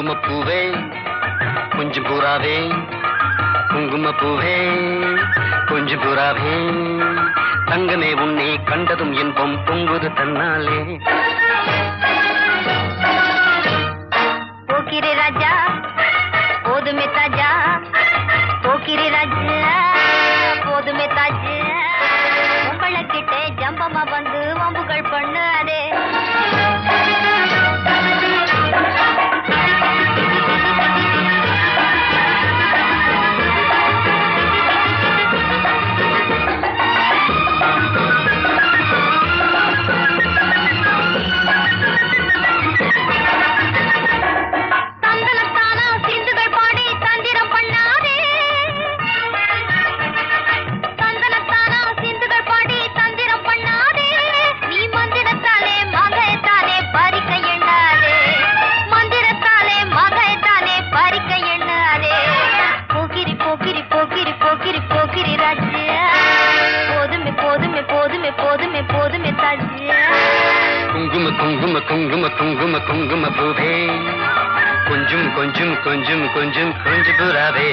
குங்குமப்பூவே கொஞ்சம் புறாவே குங்குமப்பூவே கொஞ்சம் புறாவே தங்கமே உன்னை கண்டதும் இன்பம் பொங்குது தன்னாலே போக்கிரி ராஜா போதுமே தாஜா போக்கிரி ராஜா போதுமே தாஜா உங்களை கிட்டே ஜம்பமா வந்து வம்புகள் பண்ணாதே குங்கும குங்கும குங்கும குங்கும குங்கும பூவே கொஞ்சம் கொஞ்சம் கொஞ்சம் கொஞ்சம் கொஞ்சம் புறாவே